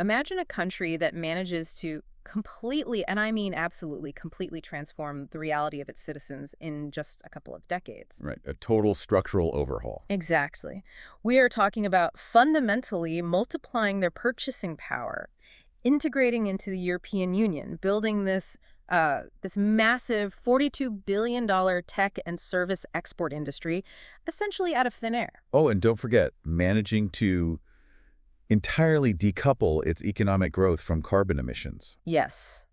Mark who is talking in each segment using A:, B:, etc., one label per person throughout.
A: Imagine a country that manages to completely, and I mean absolutely completely transform the reality of its citizens in just a couple of decades.
B: Right. A total structural overhaul.
A: Exactly. We are talking about fundamentally multiplying their purchasing power, integrating into the European Union, building this massive $42 billion tech and service export industry, essentially out of thin air.
B: Oh, and don't forget, managing to entirely decouple its economic growth from carbon emissions.
A: Yes,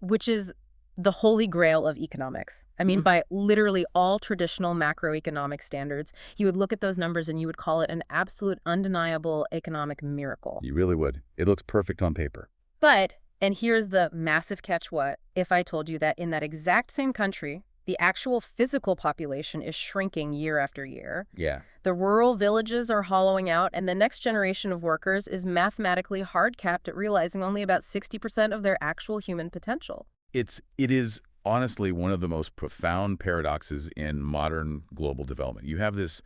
A: which is the holy grail of economics. I mean,
B: Mhm.
A: by literally all traditional macroeconomic standards, you would look at those numbers and you would call it an absolute undeniable economic miracle.
B: You really would. It looks perfect on paper.
A: But, and here's the massive catch what, if I told you that in that exact same country, the actual physical population is shrinking year after year.
B: Yeah.
A: The rural villages are hollowing out, and the next generation of workers is mathematically hard-capped at realizing only about 60% of their actual human potential.
B: It is honestly one of the most profound paradoxes in modern global development. You have this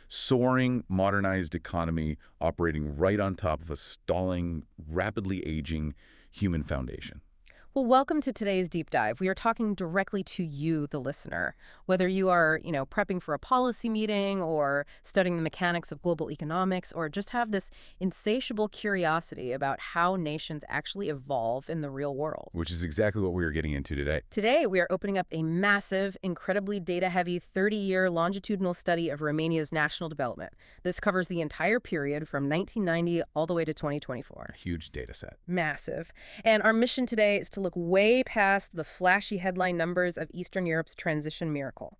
B: soaring, modernized economy operating right on top of a stalling, rapidly aging human foundation.
A: Well, welcome to today's deep dive. We are talking directly to you, the listener. Whether you are, prepping for a policy meeting or studying the mechanics of global economics or just have this insatiable curiosity about how nations actually evolve in the real world.
B: Which is exactly what we are getting into today.
A: Today, we are opening up a massive, incredibly data-heavy 30-year longitudinal study of Romania's national development. This covers the entire period from 1990 all the way to 2024.
B: A huge data set.
A: Massive. And our mission today is to look way past the flashy headline numbers of Eastern Europe's transition miracle.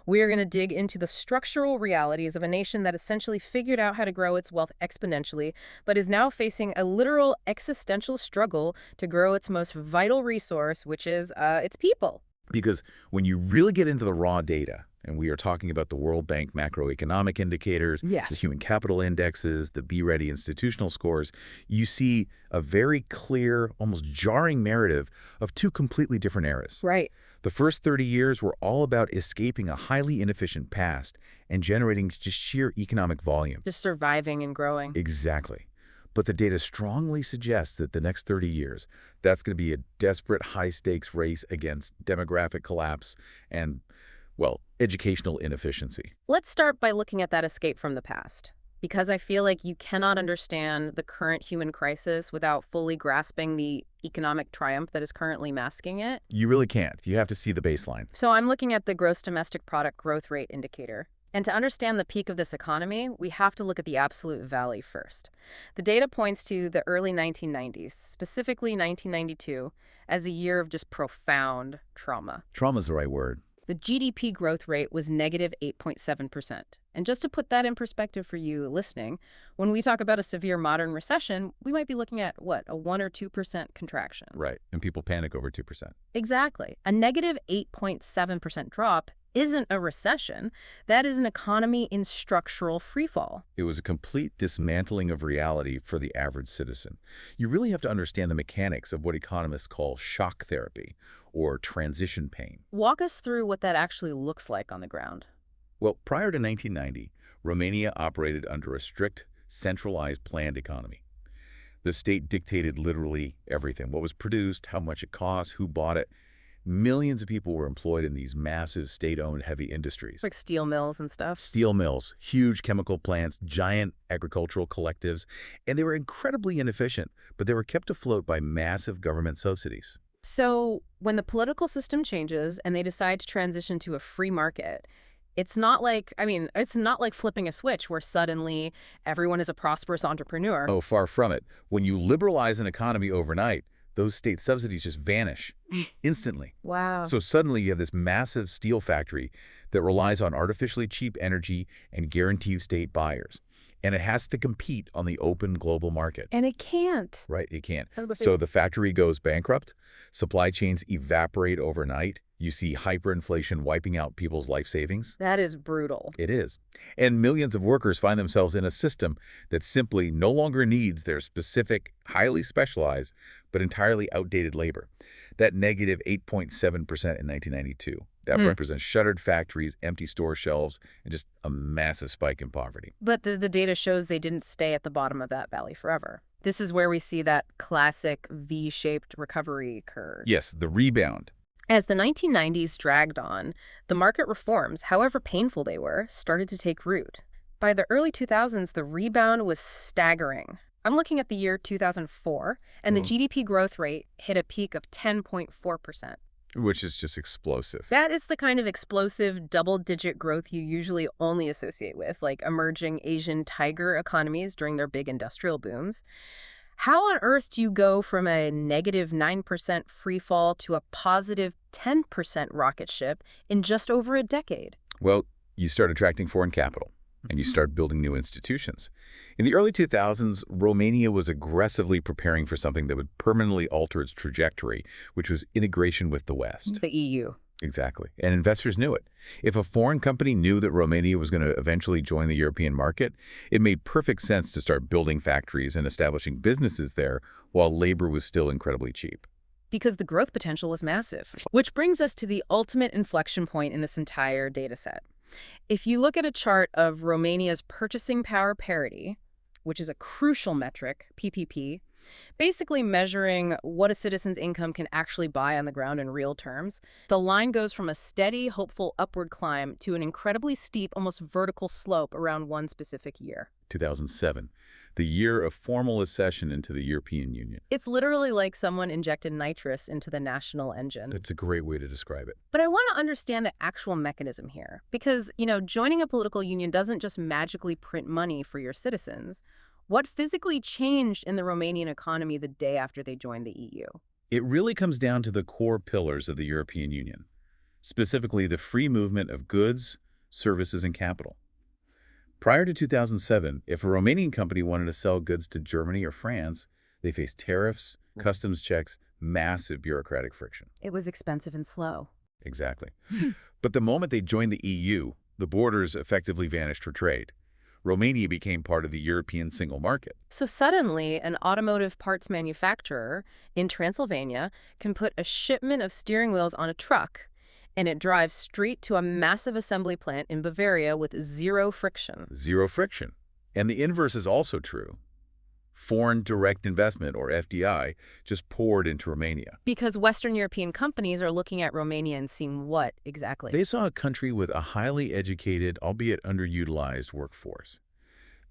A: We are going to dig into the structural realities of a nation that essentially figured out how to grow its wealth exponentially, but is now facing a literal existential struggle to grow its most vital resource, which is its people.
B: Because when you really get into the raw data, and we are talking about the World Bank macroeconomic indicators,
A: Yes.
B: the human capital indexes, the Be Ready institutional scores, you see a very clear, almost jarring narrative of two completely different eras.
A: Right.
B: The first 30 years were all about escaping a highly inefficient past and generating just sheer economic volume.
A: Just surviving and growing.
B: Exactly. But the data strongly suggests that the next 30 years, that's going to be a desperate high-stakes race against demographic collapse and, well, educational inefficiency.
A: Let's start by looking at that escape from the past, because I feel like you cannot understand the current human crisis without fully grasping the economic triumph that is currently masking it.
B: You really can't. You have to see the baseline.
A: So I'm looking at the gross domestic product growth rate indicator. And to understand the peak of this economy, we have to look at the absolute valley first. The data points to the early 1990s, specifically 1992, as a year of just profound trauma.
B: Trauma's the right word.
A: The GDP growth rate was negative 8.7%. And just to put that in perspective for you listening, when we talk about a severe modern recession, we might be looking at, what, a 1 or 2% contraction.
B: Right. And people panic over 2%.
A: Exactly. A negative 8.7% drop isn't a recession. That is an economy in structural freefall.
B: It was a complete dismantling of reality for the average citizen. You really have to understand the mechanics of what economists call shock therapy or transition pain.
A: Walk us through what that actually looks like on the ground.
B: Well, prior to 1990, Romania operated under a strict, centralized planned economy. The state dictated literally everything: what was produced, how much it cost, who bought it. Millions of people were employed in these massive state-owned heavy industries.
A: Like steel mills and stuff.
B: Steel mills, huge chemical plants, giant agricultural collectives, and they were incredibly inefficient, but they were kept afloat by massive government subsidies.
A: So when the political system changes and they decide to transition to a free market, it's not like flipping a switch where suddenly everyone is a prosperous entrepreneur.
B: Oh, far from it. When you liberalize an economy overnight, those state subsidies just vanish instantly.
A: Wow.
B: So suddenly you have this massive steel factory that relies on artificially cheap energy and guaranteed state buyers. And it has to compete on the open global market.
A: And it can't.
B: Right, it can't.
A: Everybody-
B: So the factory goes bankrupt, supply chains evaporate overnight, you see hyperinflation wiping out people's life savings.
A: That is brutal.
B: It is. And millions of workers find themselves in a system that simply no longer needs their specific, highly specialized, but entirely outdated labor. That negative 8.7% in 1992. That represents shuttered factories, empty store shelves, and just a massive spike in poverty.
A: But the data shows they didn't stay at the bottom of that valley forever. This is where we see that classic V-shaped recovery curve.
B: Yes, the rebound.
A: As the 1990s dragged on, the market reforms, however painful they were, started to take root. By the early 2000s, the rebound was staggering. I'm looking at the year 2004, and the GDP growth rate hit a peak of 10.4%.
B: Which is just explosive.
A: That is the kind of explosive double-digit growth you usually only associate with, like emerging Asian tiger economies during their big industrial booms. How on earth do you go from a negative 9% free fall to a positive 10% rocket ship in just over a decade?
B: Well, you start attracting foreign capital, and you start building new institutions. In the early 2000s, Romania was aggressively preparing for something that would permanently alter its trajectory, which was integration with the West.
A: The EU.
B: Exactly. And investors knew it. If a foreign company knew that Romania was going to eventually join the European market, it made perfect sense to start building factories and establishing businesses there while labor was still incredibly cheap.
A: Because the growth potential was massive. Which brings us to the ultimate inflection point in this entire data set. If you look at a chart of Romania's purchasing power parity, which is a crucial metric, PPP, basically measuring what a citizen's income can actually buy on the ground in real terms, the line goes from a steady, hopeful upward climb to an incredibly steep, almost vertical slope around one specific year.
B: 2007, the year of formal accession into the European Union.
A: It's literally like someone injected nitrous into the national engine.
B: That's a great way to describe it.
A: But I want to understand the actual mechanism here. Because, joining a political union doesn't just magically print money for your citizens. What physically changed in the Romanian economy the day after they joined the EU?
B: It really comes down to the core pillars of the European Union, specifically the free movement of goods, services, and capital. Prior to 2007, if a Romanian company wanted to sell goods to Germany or France, they faced tariffs, customs checks, massive bureaucratic friction.
A: It was expensive and slow.
B: Exactly. But the moment they joined the EU, the borders effectively vanished for trade. Romania became part of the European single market.
A: So suddenly, an automotive parts manufacturer in Transylvania can put a shipment of steering wheels on a truck, and it drives straight to a massive assembly plant in Bavaria with zero friction.
B: Zero friction. And the inverse is also true. Foreign direct investment, or FDI, just poured into Romania.
A: Because Western European companies are looking at Romania and seeing what exactly?
B: They saw a country with a highly educated, albeit underutilized workforce.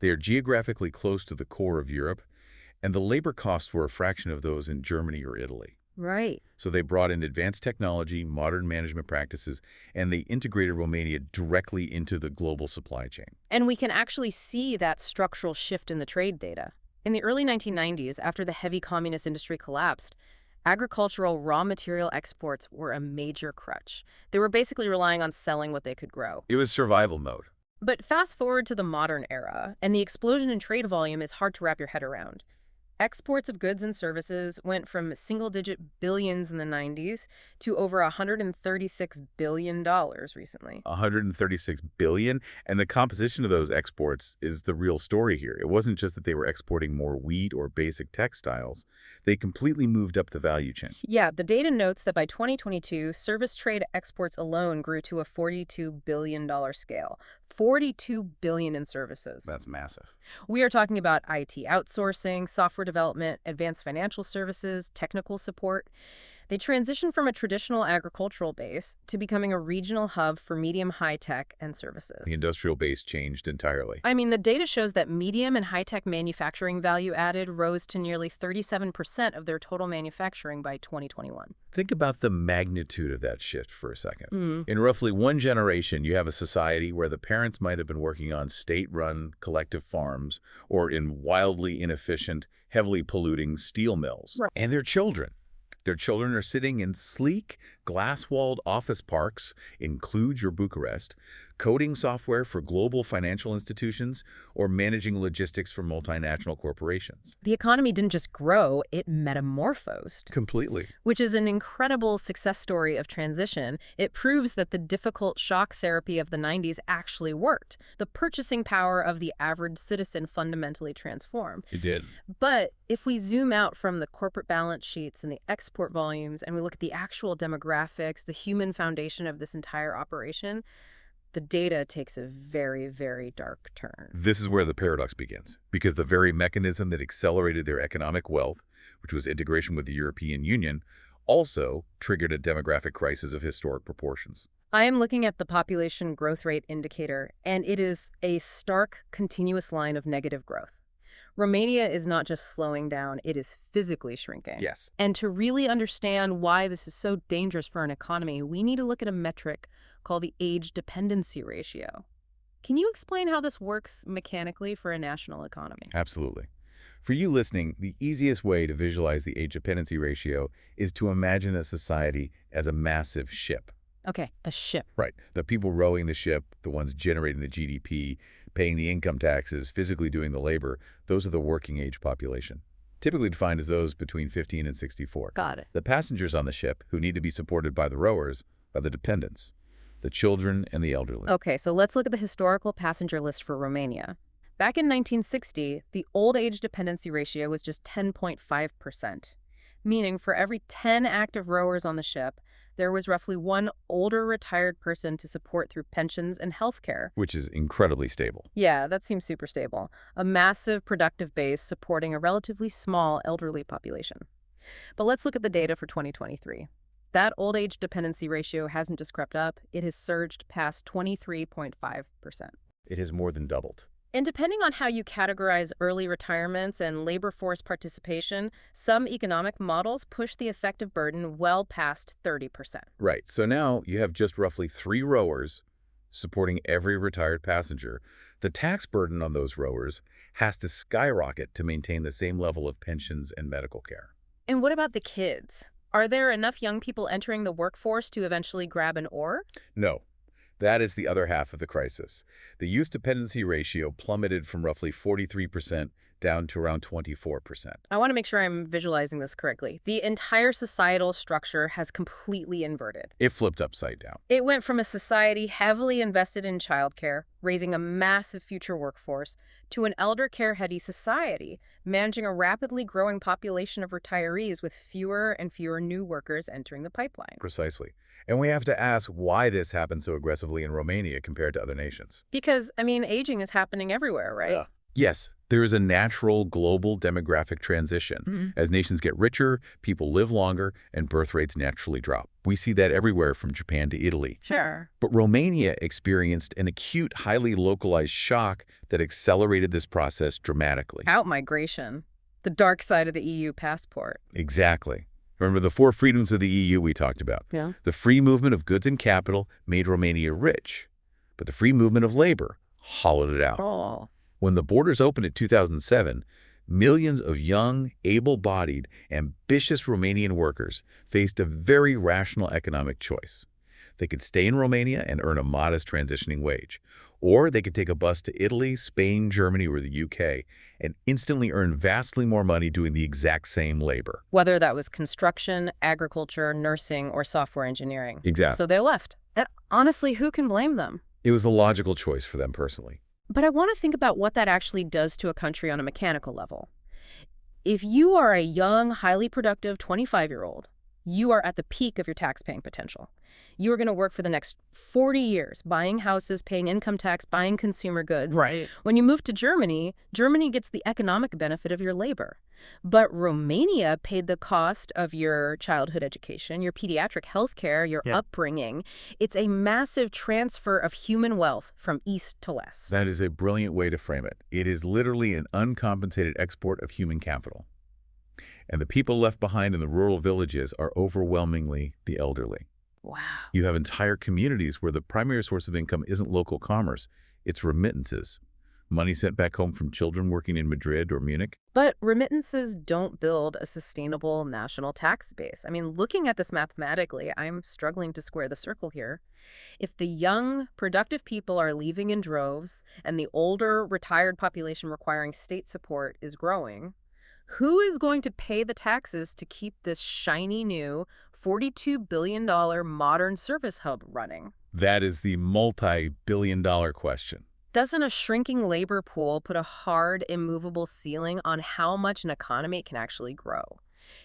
B: They are geographically close to the core of Europe, and the labor costs were a fraction of those in Germany or Italy.
A: Right.
B: So they brought in advanced technology, modern management practices, and they integrated Romania directly into the global supply chain.
A: And we can actually see that structural shift in the trade data. In the early 1990s, after the heavy communist industry collapsed, agricultural raw material exports were a major crutch. They were basically relying on selling what they could grow.
B: It was survival mode.
A: But fast forward to the modern era, and the explosion in trade volume is hard to wrap your head around. Exports of goods and services went from single-digit billions in the 90s to over $136 billion recently.
B: 136 billion, and the composition of those exports is the real story here. It wasn't just that they were exporting more wheat or basic textiles. They completely moved up the value chain.
A: Yeah, the data notes that by 2022, service trade exports alone grew to a $42 billion scale. $42 billion in services.
B: That's massive.
A: We are talking about IT outsourcing, software development, advanced financial services, technical support. They transitioned from a traditional agricultural base to becoming a regional hub for medium high-tech and services.
B: The industrial base changed entirely.
A: I mean, the data shows that medium and high-tech manufacturing value added rose to nearly 37% of their total manufacturing by 2021.
B: Think about the magnitude of that shift for a second. In roughly one generation, you have a society where the parents might have been working on state-run collective farms or in wildly inefficient, heavily polluting steel mills.
A: Right.
B: And their children. Their children are sitting in sleek, glass-walled office parks in Cluj or Bucharest, coding software for global financial institutions, or managing logistics for multinational corporations.
A: The economy didn't just grow, it metamorphosed.
B: Completely.
A: Which is an incredible success story of transition. It proves that the difficult shock therapy of the 90s actually worked. The purchasing power of the average citizen fundamentally transformed.
B: It did.
A: But if we zoom out from the corporate balance sheets and the export volumes and we look at the actual demographics, the human foundation of this entire operation, the data takes a very, very dark turn.
B: This is where the paradox begins, because the very mechanism that accelerated their economic wealth, which was integration with the European Union, also triggered a demographic crisis of historic proportions.
A: I am looking at the population growth rate indicator, and it is a stark, continuous line of negative growth. Romania is not just slowing down, it is physically shrinking.
B: Yes.
A: And to really understand why this is so dangerous for an economy, we need to look at a metric called the age dependency ratio. Can you explain how this works mechanically for a national economy?
B: Absolutely. For you listening, the easiest way to visualize the age dependency ratio is to imagine a society as a massive ship.
A: Okay, a ship.
B: Right. The people rowing the ship, the ones generating the GDP, paying the income taxes, physically doing the labor, those are the working age population, typically defined as those between 15 and 64.
A: Got it.
B: The passengers on the ship, who need to be supported by the rowers, are the dependents, the children and the elderly.
A: Okay, so let's look at the historical passenger list for Romania. Back in 1960, the old age dependency ratio was just 10.5%, meaning for every 10 active rowers on the ship, there was roughly one older retired person to support through pensions and health care.
B: Which is incredibly stable.
A: Yeah, that seems super stable. A massive productive base supporting a relatively small elderly population. But let's look at the data for 2023. That old age dependency ratio hasn't just crept up, it has surged past 23.5%.
B: It has more than doubled.
A: And depending on how you categorize early retirements and labor force participation, some economic models push the effective burden well past 30%.
B: Right. So now you have just roughly 3 rowers supporting every retired passenger. The tax burden on those rowers has to skyrocket to maintain the same level of pensions and medical care.
A: And what about the kids? Are there enough young people entering the workforce to eventually grab an oar?
B: No. That is the other half of the crisis. The youth dependency ratio plummeted from roughly 43% down to around 24%.
A: I want to make sure I'm visualizing this correctly. The entire societal structure has completely inverted.
B: It flipped upside down.
A: It went from a society heavily invested in childcare, raising a massive future workforce, to an elder care-heady society, managing a rapidly growing population of retirees with fewer and fewer new workers entering the pipeline.
B: Precisely. And we have to ask why this happened so aggressively in Romania compared to other nations.
A: Because, I mean, aging is happening everywhere, right?
B: Yeah. Yes, there is a natural global demographic transition. As nations get richer, people live longer, and birth rates naturally drop. We see that everywhere from Japan to Italy.
A: Sure.
B: But Romania experienced an acute, highly localized shock that accelerated this process dramatically.
A: Outmigration. The dark side of the EU passport.
B: Exactly. Remember the 4 freedoms of the EU we talked about?
A: Yeah.
B: The free movement of goods and capital made Romania rich, but the free movement of labor hollowed it out.
A: Oh.
B: When the borders opened in 2007, millions of young, able-bodied, ambitious Romanian workers faced a very rational economic choice. They could stay in Romania and earn a modest transitioning wage, or they could take a bus to Italy, Spain, Germany, or the UK and instantly earn vastly more money doing the exact same labor.
A: Whether that was construction, agriculture, nursing, or software engineering.
B: Exactly.
A: So they left. And honestly, who can blame them?
B: It was a logical choice for them personally.
A: But I want to think about what that actually does to a country on a mechanical level. If you are a young, highly productive 25-year-old, you are at the peak of your tax-paying potential. You are going to work for the next 40 years, buying houses, paying income tax, buying consumer goods.
B: Right.
A: When you move to Germany, Germany gets the economic benefit of your labor. But Romania paid the cost of your childhood education, your pediatric health care, your upbringing. It's a massive transfer of human wealth from east to west.
B: That is a brilliant way to frame it. It is literally an uncompensated export of human capital. And the people left behind in the rural villages are overwhelmingly the elderly.
A: Wow.
B: You have entire communities where the primary source of income isn't local commerce, it's remittances. Money sent back home from children working in Madrid or Munich.
A: But remittances don't build a sustainable national tax base. I mean, looking at this mathematically, I'm struggling to square the circle here. If the young, productive people are leaving in droves and the older, retired population requiring state support is growing, who is going to pay the taxes to keep this shiny new $42 billion modern service hub running?
B: That is the multi-billion-dollar question.
A: Doesn't a shrinking labor pool put a hard, immovable ceiling on how much an economy can actually grow?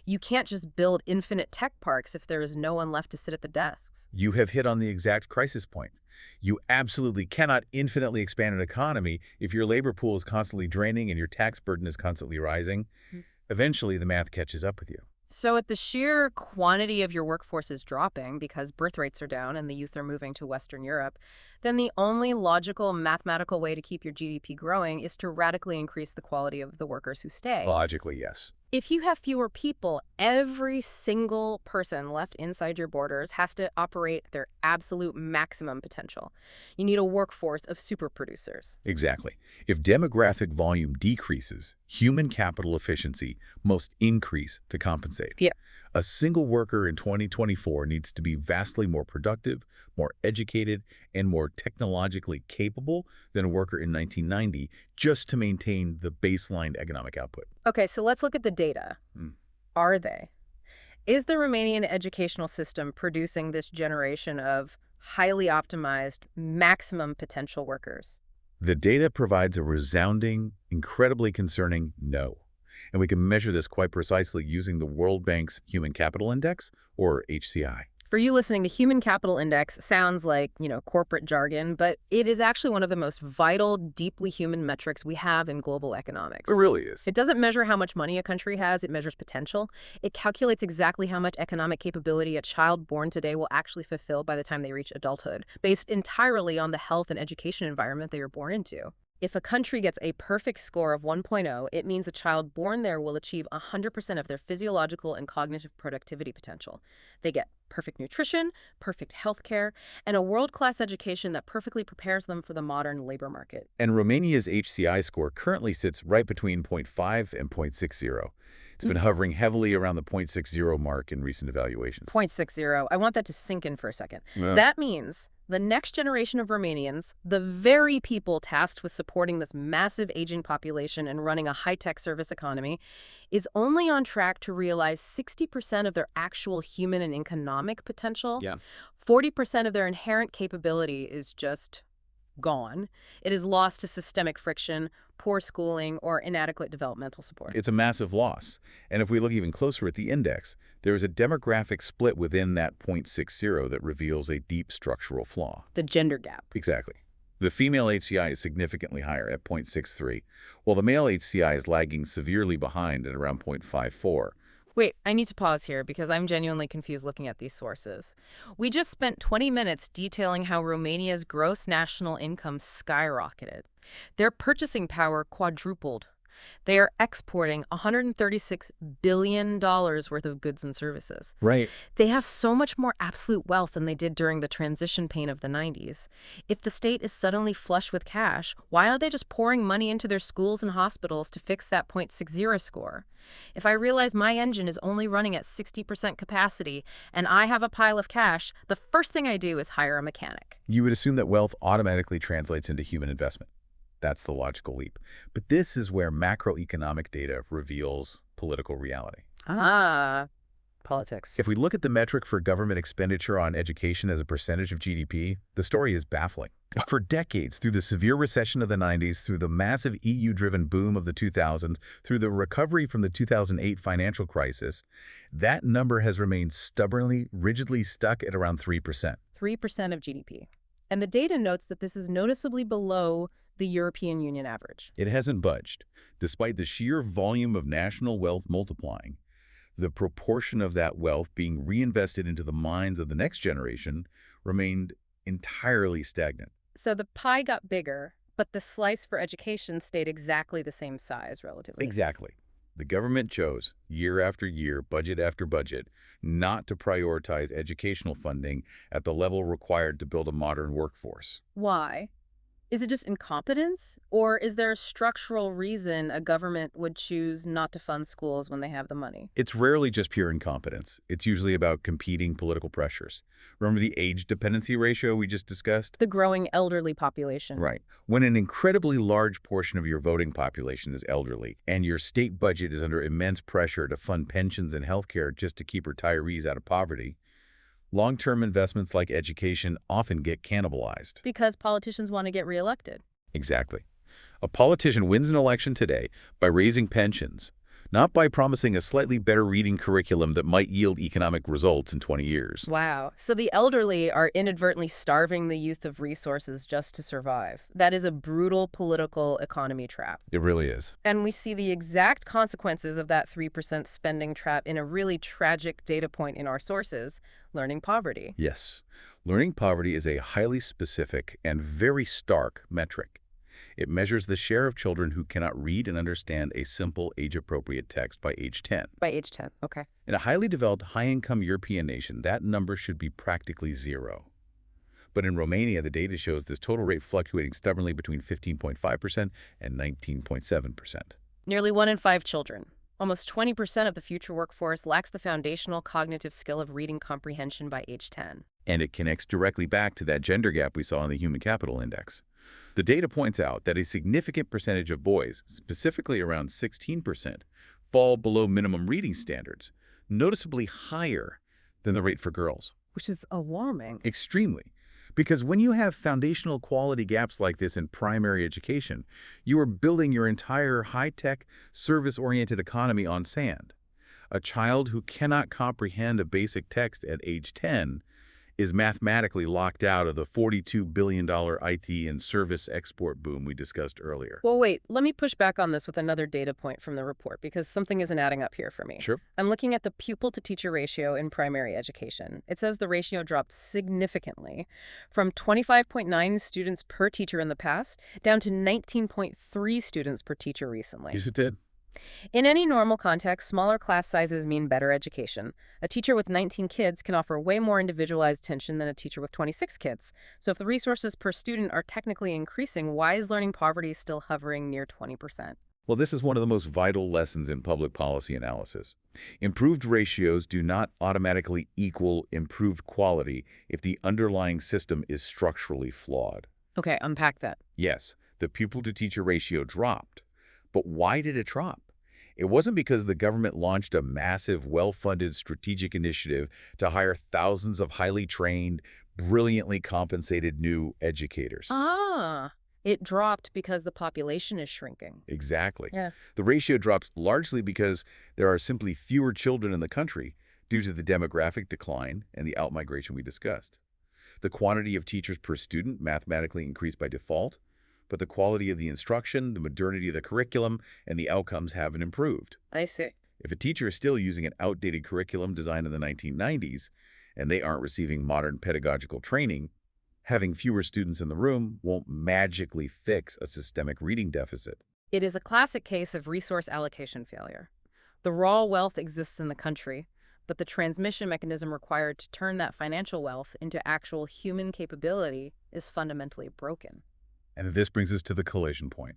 A: You can't just build infinite tech parks if there is no one left to sit at the desks.
B: You have hit on the exact crisis point. You absolutely cannot infinitely expand an economy if your labor pool is constantly draining and your tax burden is constantly rising. Eventually, the math catches up with you.
A: So if the sheer quantity of your workforce is dropping because birth rates are down and the youth are moving to Western Europe, then the only logical mathematical way to keep your GDP growing is to radically increase the quality of the workers who stay.
B: Logically, yes.
A: If you have fewer people, every single person left inside your borders has to operate at their absolute maximum potential. You need a workforce of super producers.
B: Exactly. If demographic volume decreases, human capital efficiency must increase to compensate.
A: Yeah.
B: A single worker in 2024 needs to be vastly more productive, more educated, and more technologically capable than a worker in 1990 just to maintain the baseline economic output.
A: Okay, so let's look at the data. Are they? Is the Romanian educational system producing this generation of highly optimized, maximum potential workers?
B: The data provides a resounding, incredibly concerning no. And we can measure this quite precisely using the World Bank's Human Capital Index, or HCI.
A: For you listening, the Human Capital Index sounds like, corporate jargon, but it is actually one of the most vital, deeply human metrics we have in global economics.
B: It really is.
A: It doesn't measure how much money a country has, it measures potential. It calculates exactly how much economic capability a child born today will actually fulfill by the time they reach adulthood, based entirely on the health and education environment they are born into. If a country gets a perfect score of 1.0, it means a child born there will achieve 100% of their physiological and cognitive productivity potential. They get perfect nutrition, perfect health care, and a world-class education that perfectly prepares them for the modern labor market.
B: And Romania's HCI score currently sits right between 0.5 and 0.60. It's been hovering heavily around the 0.60 mark in recent evaluations.
A: 0.60. I want that to sink in for a second.
B: Yeah.
A: That means the next generation of Romanians, the very people tasked with supporting this massive aging population and running a high-tech service economy, is only on track to realize 60% of their actual human and economic potential.
B: Yeah.
A: 40% of their inherent capability is just gone. It is lost to systemic friction, poor schooling, or inadequate developmental support.
B: It's a massive loss. And if we look even closer at the index, there is a demographic split within that 0.60 that reveals a deep structural flaw.
A: The gender gap.
B: Exactly. The female HCI is significantly higher at 0.63, while the male HCI is lagging severely behind at around 0.54.
A: Wait, I need to pause here because I'm genuinely confused looking at these sources. We just spent 20 minutes detailing how Romania's gross national income skyrocketed. Their purchasing power quadrupled. They are exporting $136 billion worth of goods and services.
B: Right.
A: They have so much more absolute wealth than they did during the transition pain of the 90s. If the state is suddenly flush with cash, why aren't they just pouring money into their schools and hospitals to fix that 0.60 score? If I realize my engine is only running at 60% capacity and I have a pile of cash, the first thing I do is hire a mechanic.
B: You would assume that wealth automatically translates into human investment. That's the logical leap. But this is where macroeconomic data reveals political reality.
A: Politics.
B: If we look at the metric for government expenditure on education as a percentage of GDP, the story is baffling. For decades, through the severe recession of the 90s, through the massive EU-driven boom of the 2000s, through the recovery from the 2008 financial crisis, that number has remained stubbornly, rigidly stuck at around 3%.
A: 3% of GDP. And the data notes that this is noticeably below the European Union average.
B: It hasn't budged. Despite the sheer volume of national wealth multiplying, the proportion of that wealth being reinvested into the minds of the next generation remained entirely stagnant.
A: So the pie got bigger, but the slice for education stayed exactly the same size relatively.
B: Exactly. The government chose, year after year, budget after budget, not to prioritize educational funding at the level required to build a modern workforce.
A: Why? Is it just incompetence? Or is there a structural reason a government would choose not to fund schools when they have the money?
B: It's rarely just pure incompetence. It's usually about competing political pressures. Remember the age dependency ratio we just discussed?
A: The growing elderly population.
B: Right. When an incredibly large portion of your voting population is elderly and your state budget is under immense pressure to fund pensions and healthcare just to keep retirees out of poverty, long-term investments like education often get cannibalized.
A: Because politicians want to get reelected.
B: Exactly. A politician wins an election today by raising pensions, not by promising a slightly better reading curriculum that might yield economic results in 20 years.
A: Wow. So the elderly are inadvertently starving the youth of resources just to survive. That is a brutal political economy trap.
B: It really is.
A: And we see the exact consequences of that 3% spending trap in a really tragic data point in our sources, learning poverty.
B: Yes. Learning poverty is a highly specific and very stark metric. It measures the share of children who cannot read and understand a simple age-appropriate text by age 10.
A: By age 10, okay.
B: In a highly developed, high-income European nation, that number should be practically zero. But in Romania, the data shows this total rate fluctuating stubbornly between 15.5% and 19.7%.
A: Nearly 1 in 5 children. Almost 20% of the future workforce lacks the foundational cognitive skill of reading comprehension by age 10.
B: And it connects directly back to that gender gap we saw in the Human Capital Index. The data points out that a significant percentage of boys, specifically around 16%, fall below minimum reading standards, noticeably higher than the rate for girls.
A: Which is alarming.
B: Extremely. Because when you have foundational quality gaps like this in primary education, you are building your entire high-tech, service-oriented economy on sand. A child who cannot comprehend a basic text at age 10 is mathematically locked out of the $42 billion IT and service export boom we discussed earlier.
A: Well, wait, let me push back on this with another data point from the report because something isn't adding up here for me.
B: Sure.
A: I'm looking at the pupil-to-teacher ratio in primary education. It says the ratio dropped significantly from 25.9 students per teacher in the past down to 19.3 students per teacher recently.
B: Yes, it did.
A: In any normal context, smaller class sizes mean better education. A teacher with 19 kids can offer way more individualized attention than a teacher with 26 kids. So if the resources per student are technically increasing, why is learning poverty still hovering near 20%?
B: Well, this is one of the most vital lessons in public policy analysis. Improved ratios do not automatically equal improved quality if the underlying system is structurally flawed.
A: Okay, unpack that.
B: Yes, the pupil-to-teacher ratio dropped. But why did it drop? It wasn't because the government launched a massive, well-funded strategic initiative to hire thousands of highly trained, brilliantly compensated new educators.
A: It dropped because the population is shrinking.
B: Exactly.
A: Yeah.
B: The ratio drops largely because there are simply fewer children in the country due to the demographic decline and the outmigration we discussed. The quantity of teachers per student mathematically increased by default, but the quality of the instruction, the modernity of the curriculum, and the outcomes haven't improved.
A: I see.
B: If a teacher is still using an outdated curriculum designed in the 1990s, and they aren't receiving modern pedagogical training, having fewer students in the room won't magically fix a systemic reading deficit.
A: It is a classic case of resource allocation failure. The raw wealth exists in the country, but the transmission mechanism required to turn that financial wealth into actual human capability is fundamentally broken.
B: And this brings us to the collision point.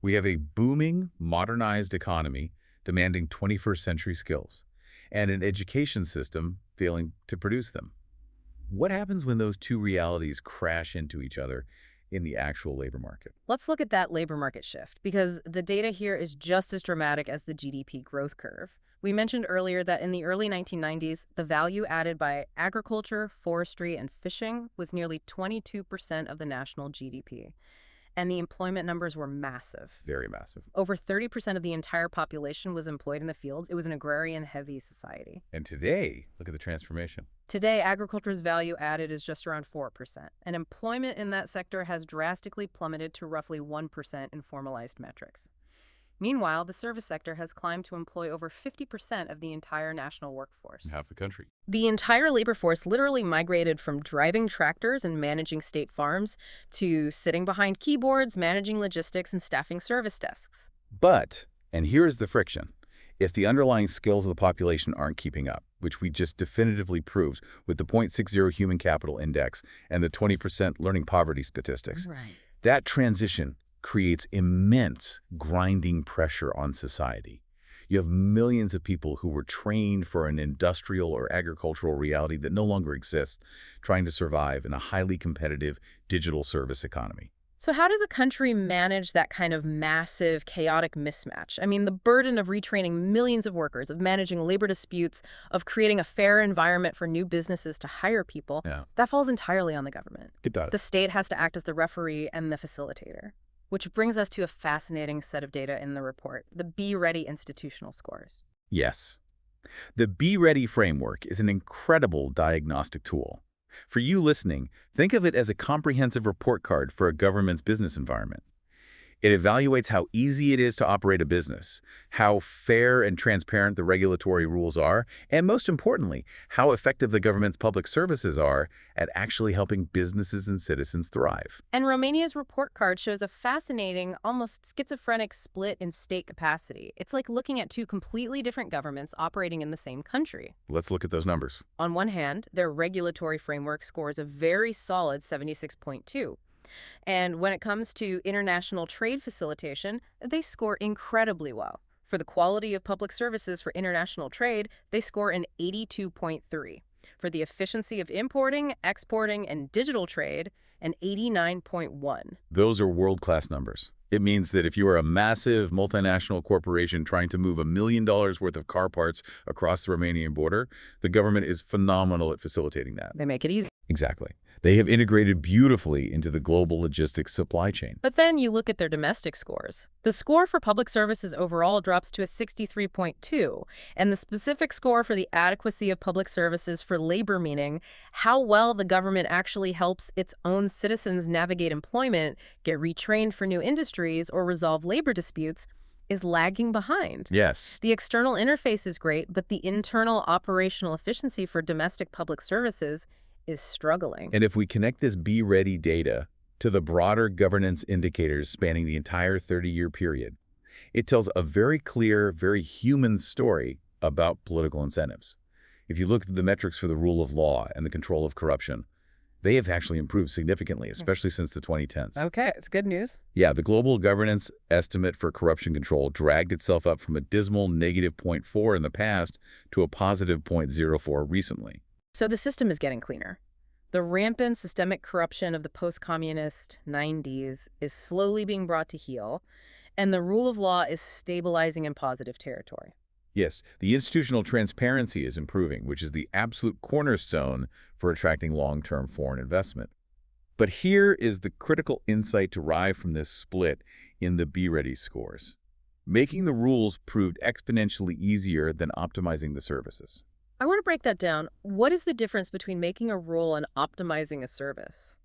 B: We have a booming, modernized economy demanding 21st century skills, and an education system failing to produce them. What happens when those two realities crash into each other in the actual labor market?
A: Let's look at that labor market shift, because the data here is just as dramatic as the GDP growth curve. We mentioned earlier that in the early 1990s, the value added by agriculture, forestry, and fishing was nearly 22% of the national GDP. And the employment numbers were massive.
B: Very massive.
A: Over 30% of the entire population was employed in the fields. It was an agrarian-heavy society.
B: And today, look at the transformation.
A: Today, agriculture's value added is just around 4%, and employment in that sector has drastically plummeted to roughly 1% in formalized metrics. Meanwhile, the service sector has climbed to employ over 50% of the entire national workforce.
B: Half the country.
A: The entire labor force literally migrated from driving tractors and managing state farms to sitting behind keyboards, managing logistics, and staffing service desks.
B: But, and here is the friction, if the underlying skills of the population aren't keeping up, which we just definitively proved with the 0.60 Human Capital Index and the 20% learning poverty statistics,
A: Right.
B: that transition creates immense grinding pressure on society. You have millions of people who were trained for an industrial or agricultural reality that no longer exists, trying to survive in a highly competitive digital service economy.
A: So how does a country manage that kind of massive, chaotic mismatch? I mean, the burden of retraining millions of workers, of managing labor disputes, of creating a fair environment for new businesses to hire people, that falls entirely on the government.
B: It does.
A: The state has to act as the referee and the facilitator. Which brings us to a fascinating set of data in the report, the Be Ready institutional scores.
B: Yes. The Be Ready framework is an incredible diagnostic tool. For you listening, think of it as a comprehensive report card for a government's business environment. It evaluates how easy it is to operate a business, how fair and transparent the regulatory rules are, and most importantly, how effective the government's public services are at actually helping businesses and citizens thrive.
A: And Romania's report card shows a fascinating, almost schizophrenic split in state capacity. It's like looking at two completely different governments operating in the same country.
B: Let's look at those numbers.
A: On one hand, their regulatory framework scores a very solid 76.2. And when it comes to international trade facilitation, they score incredibly well. For the quality of public services for international trade, they score an 82.3. For the efficiency of importing, exporting, and digital trade, an 89.1.
B: Those are world-class numbers. It means that if you are a massive multinational corporation trying to move $1 million worth of car parts across the Romanian border, the government is phenomenal at facilitating that.
A: They make it easy.
B: Exactly. They have integrated beautifully into the global logistics supply chain.
A: But then you look at their domestic scores. The score for public services overall drops to a 63.2, and the specific score for the adequacy of public services for labor, meaning how well the government actually helps its own citizens navigate employment, get retrained for new industries, or resolve labor disputes, is lagging behind.
B: Yes.
A: The external interface is great, but the internal operational efficiency for domestic public services is struggling.
B: And if we connect this Be Ready data to the broader governance indicators spanning the entire 30-year period, it tells a very clear, very human story about political incentives. If you look at the metrics for the rule of law and the control of corruption, they have actually improved significantly, especially since the 2010s.
A: Okay, it's good news.
B: Yeah, the global governance estimate for corruption control dragged itself up from a dismal -0.4 in the past to a positive 0.04 recently.
A: So the system is getting cleaner. The rampant systemic corruption of the post-communist 90s is slowly being brought to heel, and the rule of law is stabilizing in positive territory.
B: Yes, the institutional transparency is improving, which is the absolute cornerstone for attracting long-term foreign investment. But here is the critical insight derived from this split in the Be Ready scores. Making the rules proved exponentially easier than optimizing the services.
A: I want to break that down. What is the difference between making a rule and optimizing a service?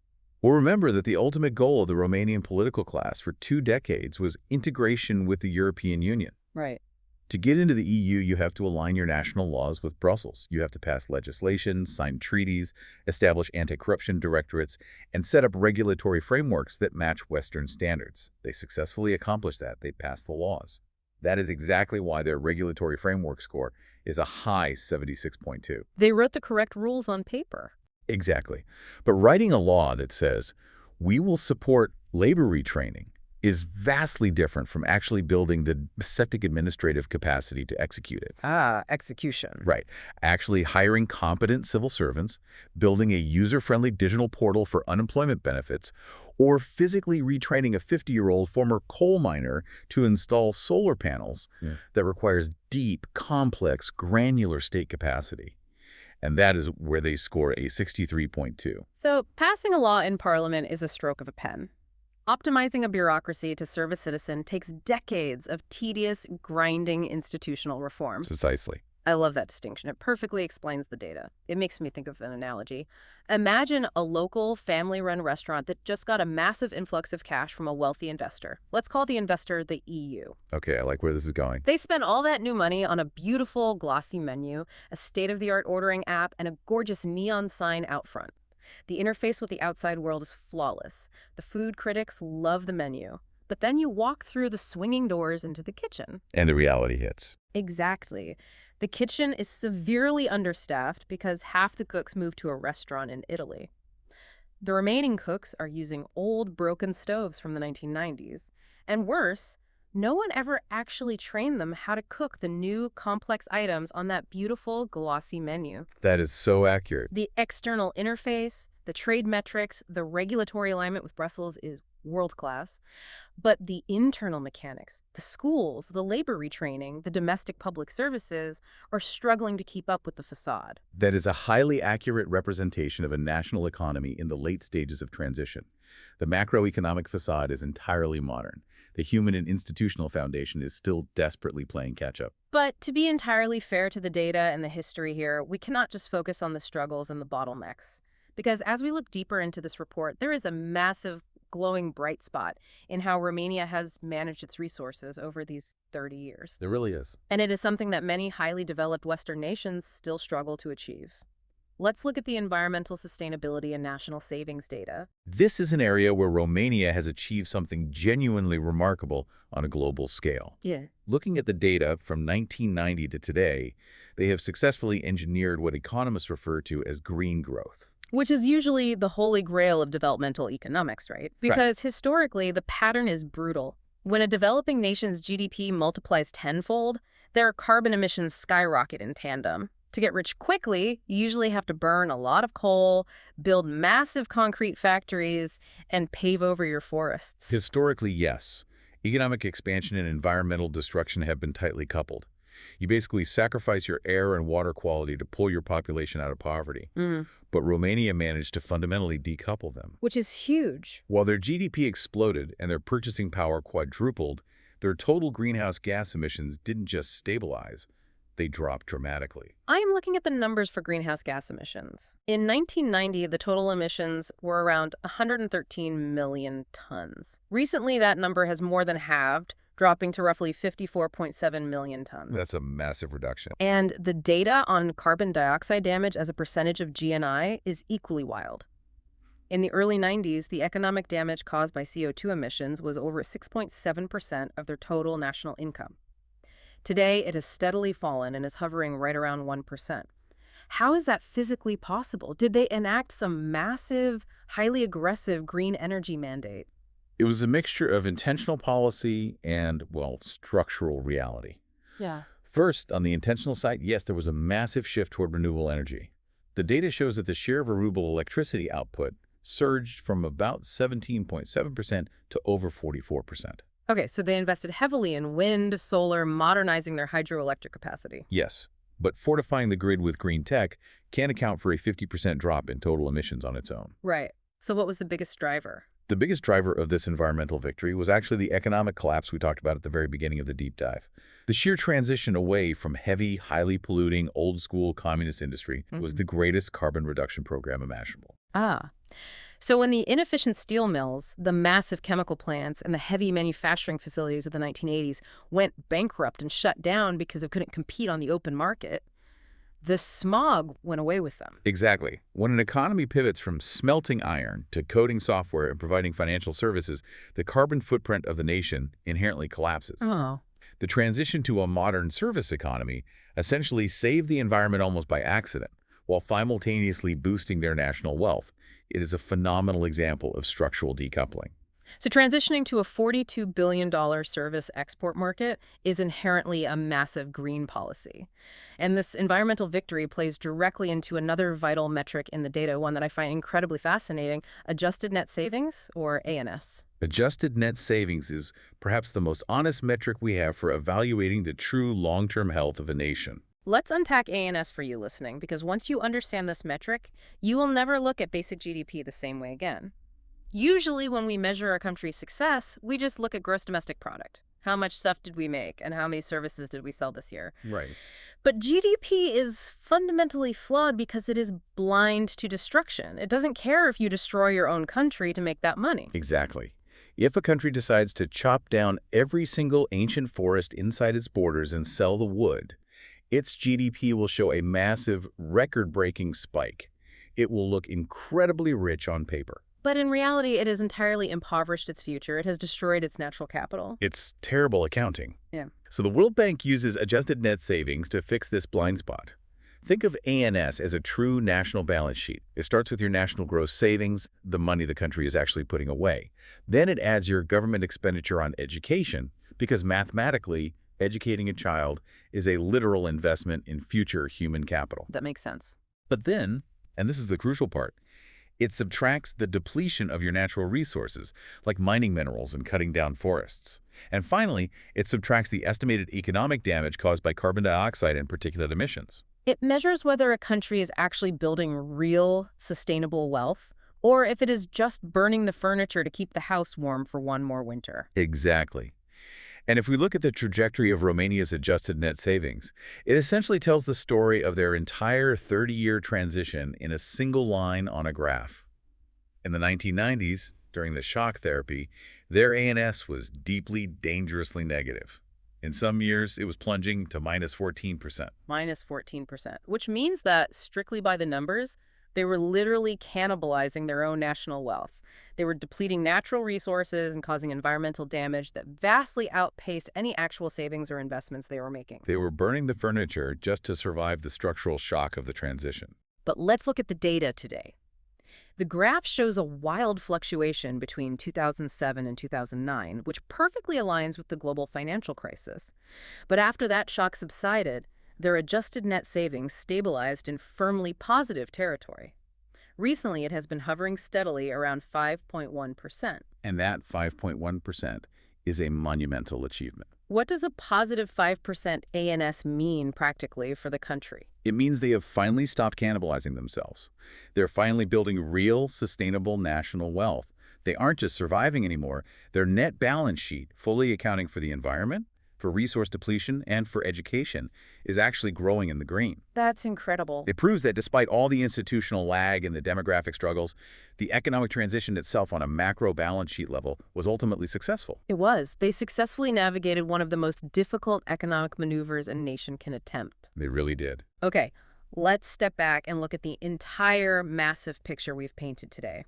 B: Well, remember that the ultimate goal of the Romanian political class for 2 decades was integration with the European Union.
A: Right.
B: To get into the EU, you have to align your national laws with Brussels. You have to pass legislation, sign treaties, establish anti-corruption directorates, and set up regulatory frameworks that match Western standards. They successfully accomplished that. They passed the laws. That is exactly why their regulatory framework score is a high 76.2.
A: They wrote the correct rules on paper.
B: Exactly. But writing a law that says, we will support labor retraining is vastly different from actually building the septic administrative capacity to execute it.
A: Ah, execution.
B: Right. Actually hiring competent civil servants, building a user-friendly digital portal for unemployment benefits, or physically retraining a 50-year-old former coal miner to install solar panels that requires deep, complex, granular state capacity. And that is where they score a 63.2.
A: So passing a law in Parliament is a stroke of a pen. Optimizing a bureaucracy to serve a citizen takes decades of tedious, grinding institutional reform.
B: Precisely.
A: I love that distinction. It perfectly explains the data. It makes me think of an analogy. Imagine a local family-run restaurant that just got a massive influx of cash from a wealthy investor. Let's call the investor the EU.
B: Okay, I like where this is going.
A: They spent all that new money on a beautiful, glossy menu, a state-of-the-art ordering app, and a gorgeous neon sign out front. The interface with the outside world is flawless. The food critics love the menu. But then you walk through the swinging doors into the kitchen.
B: And the reality hits.
A: Exactly. The kitchen is severely understaffed because half the cooks moved to a restaurant in Italy. The remaining cooks are using old, broken stoves from the 1990s. And worse, no one ever actually trained them how to cook the new, complex items on that beautiful, glossy menu.
B: That is so accurate.
A: The external interface, the trade metrics, the regulatory alignment with Brussels is world-class. But the internal mechanics, the schools, the labor retraining, the domestic public services are struggling to keep up with the facade.
B: That is a highly accurate representation of a national economy in the late stages of transition. The macroeconomic facade is entirely modern. The human and institutional foundation is still desperately playing catch-up.
A: But to be entirely fair to the data and the history here, we cannot just focus on the struggles and the bottlenecks. Because as we look deeper into this report, there is a massive glowing bright spot in how Romania has managed its resources over these 30 years.
B: There really is.
A: And it is something that many highly developed Western nations still struggle to achieve. Let's look at the environmental sustainability and national savings data.
B: This is an area where Romania has achieved something genuinely remarkable on a global scale.
A: Yeah.
B: Looking at the data from 1990 to today, they have successfully engineered what economists refer to as green growth.
A: Which is usually the holy grail of developmental economics, right? Because historically, the pattern is brutal. When a developing nation's GDP multiplies tenfold, their carbon emissions skyrocket in tandem. To get rich quickly, you usually have to burn a lot of coal, build massive concrete factories, and pave over your forests.
B: Historically, yes. Economic expansion and environmental destruction have been tightly coupled. You basically sacrifice your air and water quality to pull your population out of poverty. But Romania managed to fundamentally decouple them.
A: Which is huge.
B: While their GDP exploded and their purchasing power quadrupled, their total greenhouse gas emissions didn't just stabilize, they dropped dramatically.
A: I am looking at the numbers for greenhouse gas emissions. In 1990, the total emissions were around 113 million tons. Recently, that number has more than halved, dropping to roughly 54.7 million tons.
B: That's a massive reduction.
A: And the data on carbon dioxide damage as a percentage of GNI is equally wild. In the early 90s, the economic damage caused by CO2 emissions was over 6.7% of their total national income. Today, it has steadily fallen and is hovering right around 1%. How is that physically possible? Did they enact some massive, highly aggressive green energy mandate?
B: It was a mixture of intentional policy and, well, structural reality.
A: Yeah.
B: First, on the intentional side, yes, there was a massive shift toward renewable energy. The data shows that the share of renewable electricity output surged from about 17.7% to over 44%.
A: Okay, so they invested heavily in wind, solar, modernizing their hydroelectric capacity.
B: Yes, but fortifying the grid with green tech can account for a 50% drop in total emissions on its own.
A: Right. So what was the biggest driver?
B: The biggest driver of this environmental victory was actually the economic collapse we talked about at the very beginning of the deep dive. The sheer transition away from heavy, highly polluting, old-school communist industry was the greatest carbon reduction program imaginable.
A: Ah. So when the inefficient steel mills, the massive chemical plants, and the heavy manufacturing facilities of the 1980s went bankrupt and shut down because they couldn't compete on the open market, the smog went away with them.
B: Exactly. When an economy pivots from smelting iron to coding software and providing financial services, the carbon footprint of the nation inherently collapses.
A: Oh.
B: The transition to a modern service economy essentially saved the environment almost by accident, while simultaneously boosting their national wealth. It is a phenomenal example of structural decoupling.
A: So transitioning to a $42 billion service export market is inherently a massive green policy. And this environmental victory plays directly into another vital metric in the data, one that I find incredibly fascinating, adjusted net savings, or ANS.
B: Adjusted net savings is perhaps the most honest metric we have for evaluating the true long-term health of a nation.
A: Let's unpack ANS for you listening, because once you understand this metric, you will never look at basic GDP the same way again. Usually when we measure a country's success, we just look at gross domestic product. How much stuff did we make and how many services did we sell this year?
B: Right.
A: But GDP is fundamentally flawed because it is blind to destruction. It doesn't care if you destroy your own country to make that money.
B: Exactly. If a country decides to chop down every single ancient forest inside its borders and sell the wood, its GDP will show a massive, record-breaking spike. It will look incredibly rich on paper.
A: But in reality, it has entirely impoverished its future. It has destroyed its natural capital.
B: It's terrible accounting.
A: Yeah.
B: So the World Bank uses adjusted net savings to fix this blind spot. Think of ANS as a true national balance sheet. It starts with your national gross savings, the money the country is actually putting away. Then it adds your government expenditure on education, because mathematically, educating a child is a literal investment in future human capital.
A: That makes sense.
B: But then, and this is the crucial part, it subtracts the depletion of your natural resources, like mining minerals and cutting down forests. And finally, it subtracts the estimated economic damage caused by carbon dioxide and particulate emissions.
A: It measures whether a country is actually building real, sustainable wealth, or if it is just burning the furniture to keep the house warm for one more winter.
B: Exactly. And if we look at the trajectory of Romania's adjusted net savings, it essentially tells the story of their entire 30-year transition in a single line on a graph. In the 1990s, during the shock therapy, their ANS was deeply, dangerously negative. In some years, it was plunging to minus 14%.
A: Minus 14%, which means that, strictly by the numbers, they were literally cannibalizing their own national wealth. They were depleting natural resources and causing environmental damage that vastly outpaced any actual savings or investments they were making.
B: They were burning the furniture just to survive the structural shock of the transition.
A: But let's look at the data today. The graph shows a wild fluctuation between 2007 and 2009, which perfectly aligns with the global financial crisis. But after that shock subsided, their adjusted net savings stabilized in firmly positive territory. Recently, it has been hovering steadily around 5.1%.
B: And that 5.1% is a monumental achievement.
A: What does a positive 5% ANS mean practically for the country?
B: It means they have finally stopped cannibalizing themselves. They're finally building real, sustainable national wealth. They aren't just surviving anymore. Their net balance sheet, fully accounting for the environment, for resource depletion, and for education, is actually growing in the green.
A: That's incredible.
B: It proves that despite all the institutional lag and the demographic struggles, the economic transition itself on a macro balance sheet level was ultimately successful.
A: It was. They successfully navigated one of the most difficult economic maneuvers a nation can attempt.
B: They really did.
A: Okay, let's step back and look at the entire massive picture we've painted today.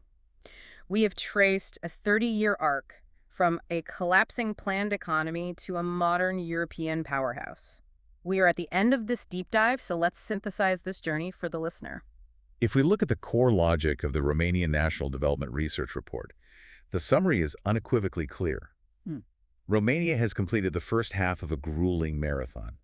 A: We have traced a 30-year arc from a collapsing planned economy to a modern European powerhouse. We are at the end of this deep dive, so let's synthesize this journey for the listener.
B: If we look at the core logic of the Romanian National Development Research Report, the summary is unequivocally clear. Romania has completed the first half of a grueling marathon.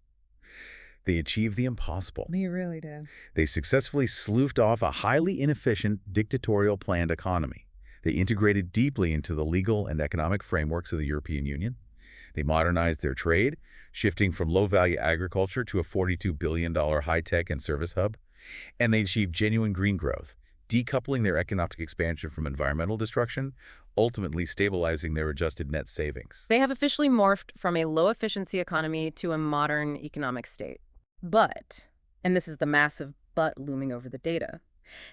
B: They achieved the impossible.
A: They really did.
B: They successfully sloughed off a highly inefficient, dictatorial planned economy. They integrated deeply into the legal and economic frameworks of the European Union. They modernized their trade, shifting from low-value agriculture to a $42 billion high-tech and service hub. And they achieved genuine green growth, decoupling their economic expansion from environmental destruction, ultimately stabilizing their adjusted net savings.
A: They have officially morphed from a low-efficiency economy to a modern economic state. But, and this is the massive but looming over the data,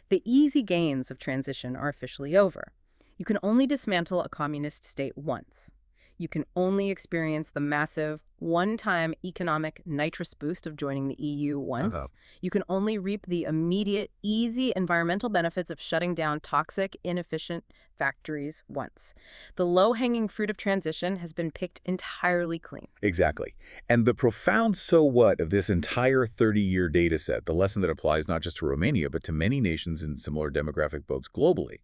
A: the easy gains of transition are officially over. You can only dismantle a communist state once. You can only experience the massive, one-time economic nitrous boost of joining the EU once. You can only reap the immediate, easy environmental benefits of shutting down toxic, inefficient factories once. The low-hanging fruit of transition has been picked entirely clean.
B: Exactly. And the profound so what of this entire 30-year data set, the lesson that applies not just to Romania, but to many nations in similar demographic boats globally,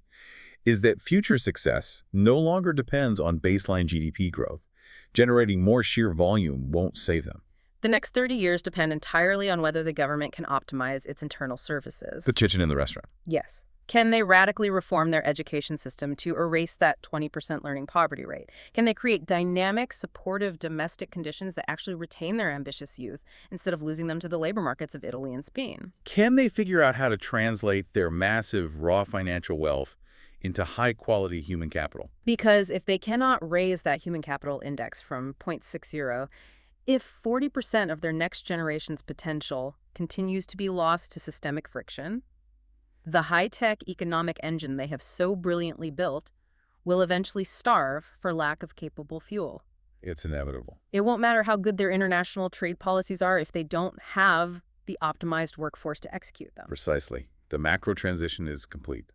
B: is that future success no longer depends on baseline GDP growth. Generating more sheer volume won't save them.
A: The next 30 years depend entirely on whether the government can optimize its internal services.
B: The kitchen in the restaurant.
A: Yes. Can they radically reform their education system to erase that 20% learning poverty rate? Can they create dynamic, supportive domestic conditions that actually retain their ambitious youth instead of losing them to the labor markets of Italy and Spain?
B: Can they figure out how to translate their massive raw financial wealth into high-quality human capital?
A: Because if they cannot raise that human capital index from 0.60, if 40% of their next generation's potential continues to be lost to systemic friction, the high-tech economic engine they have so brilliantly built will eventually starve for lack of capable fuel.
B: It's inevitable.
A: It won't matter how good their international trade policies are if they don't have the optimized workforce to execute them.
B: Precisely. The macro transition is complete.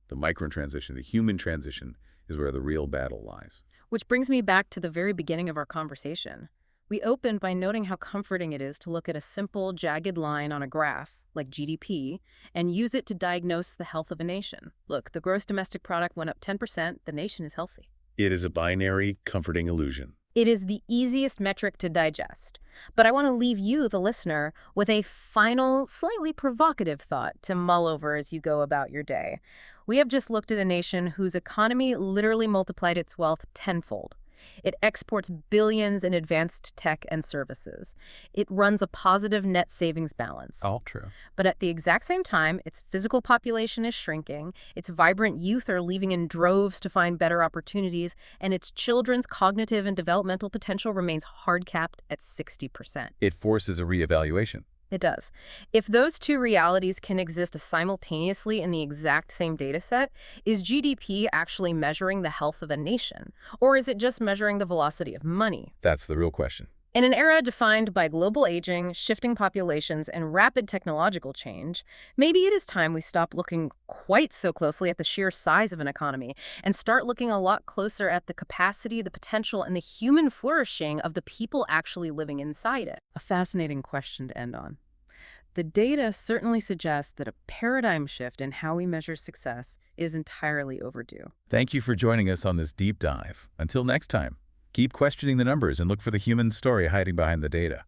B: The micro transition, the human transition, is where the real battle lies.
A: Which brings me back to the very beginning of our conversation. We opened by noting how comforting it is to look at a simple, jagged line on a graph, like GDP, and use it to diagnose the health of a nation. Look, the gross domestic product went up 10%, the nation is healthy.
B: It is a binary, comforting illusion.
A: It is the easiest metric to digest. But I want to leave you, the listener, with a final, slightly provocative thought to mull over as you go about your day. We have just looked at a nation whose economy literally multiplied its wealth tenfold. It exports billions in advanced tech and services. It runs a positive net savings balance.
B: All true.
A: But at the exact same time, its physical population is shrinking, its vibrant youth are leaving in droves to find better opportunities, and its children's cognitive and developmental potential remains hard-capped at 60%.
B: It forces a reevaluation.
A: It does. If those two realities can exist simultaneously in the exact same data set, is GDP actually measuring the health of a nation? Or is it just measuring the velocity of money?
B: That's the real question.
A: In an era defined by global aging, shifting populations, and rapid technological change, maybe it is time we stop looking quite so closely at the sheer size of an economy and start looking a lot closer at the capacity, the potential, and the human flourishing of the people actually living inside it. A fascinating question to end on. The data certainly suggests that a paradigm shift in how we measure success is entirely overdue.
B: Thank you for joining us on this deep dive. Until next time, keep questioning the numbers and look for the human story hiding behind the data.